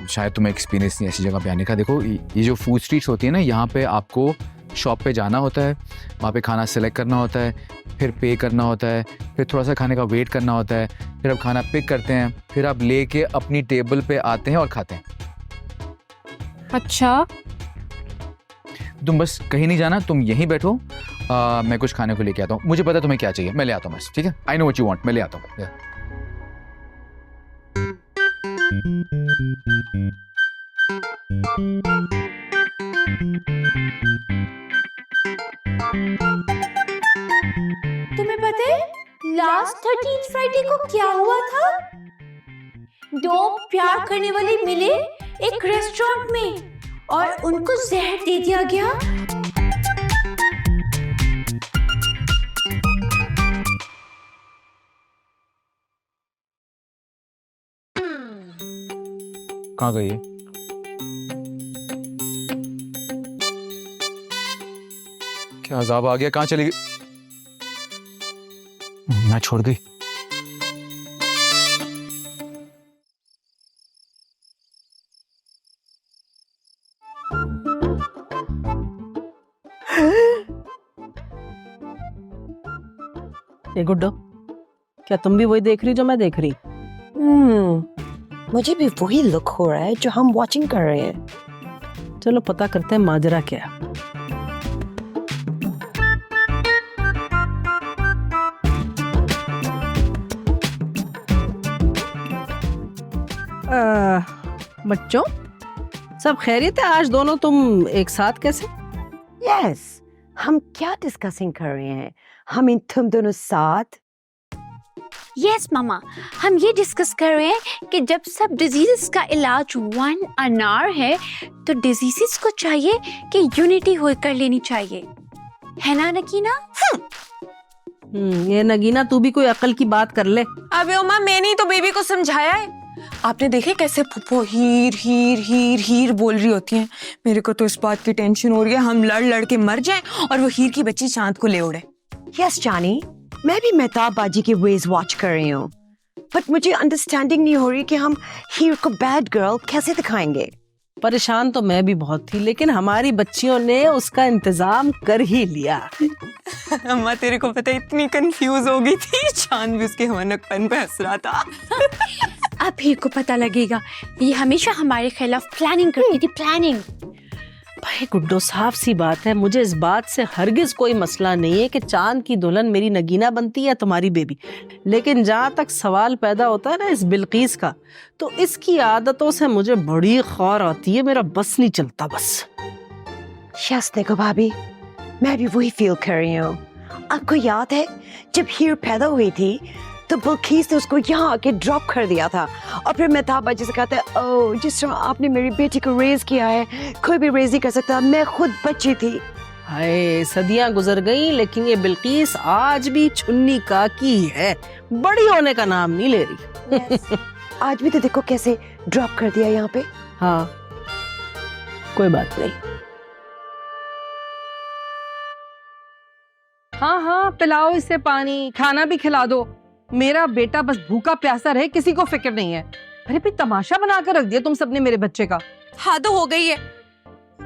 शायद तुम्हें एक्सपीरियंस नहीं ऐसी जगह पे आने का। देखो ये जो फूड स्ट्रीट्स होती है ना, यहाँ पे आपको शॉप पे जाना होता है, वहाँ पे खाना सेलेक्ट करना होता है, फिर पे करना होता है, फिर थोड़ा सा खाने का वेट करना होता है, फिर आप खाना पिक करते हैं, फिर आप लेके अपनी टेबल पे आते हैं और खाते हैं। अच्छा, तुम बस कहीं नहीं जाना, तुम यहीं बैठो। मैं कुछ खाने को लेके आता हूँ, मुझे पता है तुम्हें क्या चाहिए, मैं ले आता हूँ बस, ठीक है? I know what you want, मैं ले आता हूँ। तुम्हें पता है लास्ट 13th फ्राइडे को क्या हुआ था? दो प्यार करने वाले मिले एक रेस्टोरेंट में और उनको जहर दे दिया गया। कहाँ गई है? क्या अजाब आ गया, कहाँ चली गई? मैं छोड़ गई। ये गुड्डो, क्या तुम भी वही देख रही जो मैं देख रही? मुझे भी वही लुक हो रहा है जो हम वॉचिंग कर रहे हैं। चलो पता करते हैं माजरा क्या है। बच्चों, सब खैरियत है? आज दोनों तुम एक साथ कैसे? यस, हम क्या डिस्कसिंग कर रहे हैं? हम इन तुम दोनों साथ। यस मामा, हम ये डिस्कस कर रहे हैं कि जब सब डिजीजेस का इलाज वन अनार है तो डिजीजेस को चाहिए कि यूनिटी होकर लेनी चाहिए, है ना नगीना? ये नगीना, तू भी कोई अकल की बात कर ले। अबे उमा, मैंने ही तो बेबी को समझाया है। आपने देखे कैसे फुप्पो हीर हीर हीर हीर बोल रही होती हैं। मेरे को तो इस बात की टेंशन हो रही है हम लड़ लड़ के मर जाएं और वो हीर की बच्ची चांद को ले उड़े। यस जानी, मैं भी मेहताब बाजी के वेज वॉच कर रही हूँ, बट मुझे अंडरस्टैंडिंग नहीं हो रही कि हम हीर को बैड गर्ल कैसे दिखाएंगे। परेशान तो मैं भी बहुत थी, लेकिन हमारी बच्चियों ने उसका इंतजाम कर ही लिया। अम्मा तेरे को पता है इतनी कंफ्यूज हो गई थी, चांद भी उसके हवनकपन पे हंस रहा था। अब हीर को पता लगेगा, ये हमेशा हमारे खिलाफ प्लानिंग करती थी, प्लानिंग। भाई गुड्डो, साफ सी बात है, मुझे इस बात से हरगिज कोई मसला नहीं है कि चांद की दुल्हन मेरी नगीना बनती है तुम्हारी बेबी, लेकिन जहाँ तक सवाल पैदा होता है ना इस बिल्कीस का, तो इसकी आदतों से मुझे बड़ी खौर आती है, मेरा बस नहीं चलता बस। यस देखो भाभी, मैं भी वही फील कर रही हूँ। आपको याद है जब हीर पैदा हुई थी तो बिल्कीस ने उसको यहाँ आके ड्रॉप कर दिया था और फिर मेहताब बाजी से कहता है, ओह जिस तरह आपने मेरी बेटी को रेज किया है कोई भी रेज नहीं कर सकता, मैं खुद बच्ची थी। हाय, सदियां गुजर गई लेकिन ये बिल्कीस आज भी छुन्नी का की है, बड़ी होने का नाम नहीं ले रही। आज भी तो देखो कैसे ड्रॉप कर दिया यहाँ पे। हाँ, कोई बात नहीं। हाँ हाँ, पिलाओ इसे पानी, खाना भी खिला दो। मेरा बेटा बस भूखा प्यासा रहे, किसी को फिक्र नहीं है। अरे भाई, तमाशा बना कर रख दिया तुम सबने मेरे बच्चे का। हाँ तो हो गई है।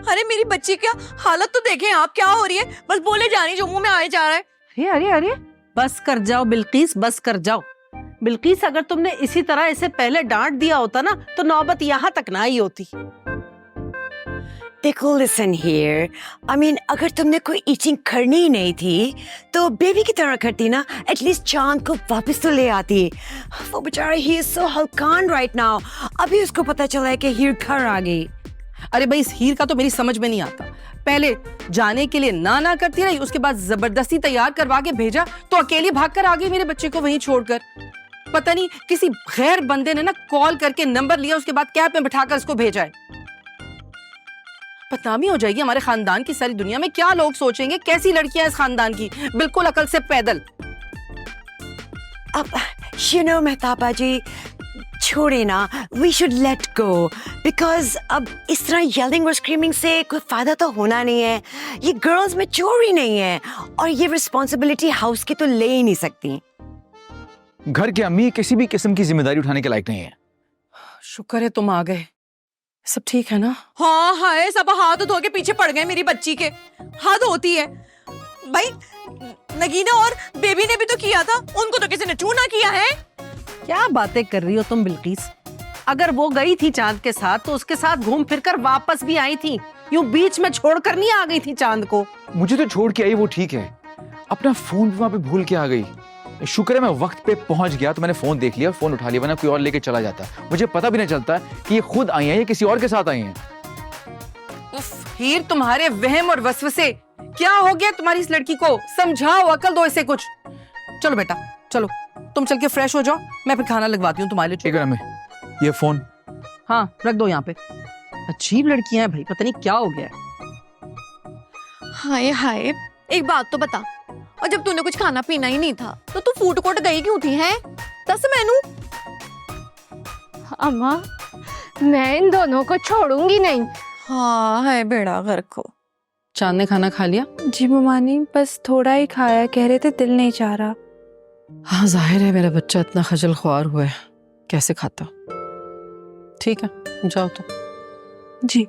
अरे मेरी बच्ची क्या हालत तो देखें आप, क्या हो रही है, बस बोले जा रही जो मुंह में आए जा रहा है। अरे अरे अरे, बस कर जाओ बिल्कीस, बस कर जाओ। बिल्कीस, अगर तुमने इसी तरह इसे पहले डांट दिया होता ना तो नौबत यहाँ तक ना आई होती। देखो लिसन हियर, आई मीन अगर तुमने कोई ईचिंग करनी ही नहीं थी तो बेबी की तरह करती ना, एटलीस्ट चांद को वापस तो ले आती। वो बेचारा ही इज सो हल्कान राइट नाउ, अभी उसको पता चला है कि हीर घर आ गई। अरे भाई, इस हीर का तो मेरी समझ में नहीं आता। पहले जाने के लिए ना करती रही, उसके बाद जबरदस्ती तैयार करवा के भेजा तो अकेली भागकर आ गई मेरे बच्चे को वहीं छोड़कर। पता नहीं किसी गैर बंदे ने ना कॉल करके नंबर लिया, उसके बाद कैब में बिठाकर उसको भेजा है। बदनामी हो जाएगी हमारे खानदान की सारी दुनिया में, क्या लोग सोचेंगे, कैसी लड़कियां इस खानदान की, बिल्कुल अकल से पैदल। अब यू नो मेहताब बाजी, छोड़े ना, we should let go, because अब इस तरह येलिंग और स्क्रीमिंग से कोई फायदा तो होना नहीं है। ये गर्ल्स में चोरी नहीं है और ये रिस्पॉन्सिबिलिटी हाउस की तो ले ही नहीं सकती। घर की अम्मी किसी भी किस्म की जिम्मेदारी उठाने के लायक नहीं है। शुक्र है तुम आ गए, सब ठीक है ना? हाँ हाय, सब हाथ धो के पीछे पड़ गए मेरी बच्ची के। हद होती है भाई। नगीना और बेबी ने भी तो किया था, उनको तो किसी ने छू ना किया है। क्या बातें कर रही हो तुम बिल्किस? अगर वो गई थी चांद के साथ तो उसके साथ घूम फिर कर वापस भी आई थी, यूं बीच में छोड़कर नहीं आ गई थी चांद को। मुझे तो छोड़ के आई वो ठीक है, अपना फोन भी वहां पे भूल के आ गई। शुक्र है मैं वक्त पे पहुंच गया तो मैंने फोन देख लिया, फोन उठा लिया, वरना कोई और लेके चला जाता। मुझे पता भी नहीं चलता कि ये खुद आई हैं या किसी और के साथ आई हैं। उफ, हीर तुम्हारे वहम और वसवसे, क्या हो गया तुम्हारी इस लड़की को? समझाओ, अकल दो इसे कुछ। चलो बेटा चलो, तुम चल के फ्रेश हो जाओ, मैं फिर खाना लगवाती हूँ तुम्हारे लिए। ठीक है, ये फोन हाँ रख दो यहाँ पे। अजीब लड़कियां हैं भाई, पता नहीं क्या हो गया है। हाय हाय, एक बात तो बता, और जब तूने कुछ खाना पीना ही नहीं था तो तू फूड कोर्ट गई क्यों थी? हैं दस मैनू। अम्मा, मैं इन दोनों को छोड़ूंगी नहीं। हाँ है बेड़ा घर को। चांद ने खाना खा लिया? जी ममानी, बस थोड़ा ही खाया, कह रहे थे दिल नहीं चाह रहा। हाँ जाहिर है मेरा बच्चा इतना खजल ख्वार हुआ है, कैसे खाता। ठीक है जाओ तो। जी।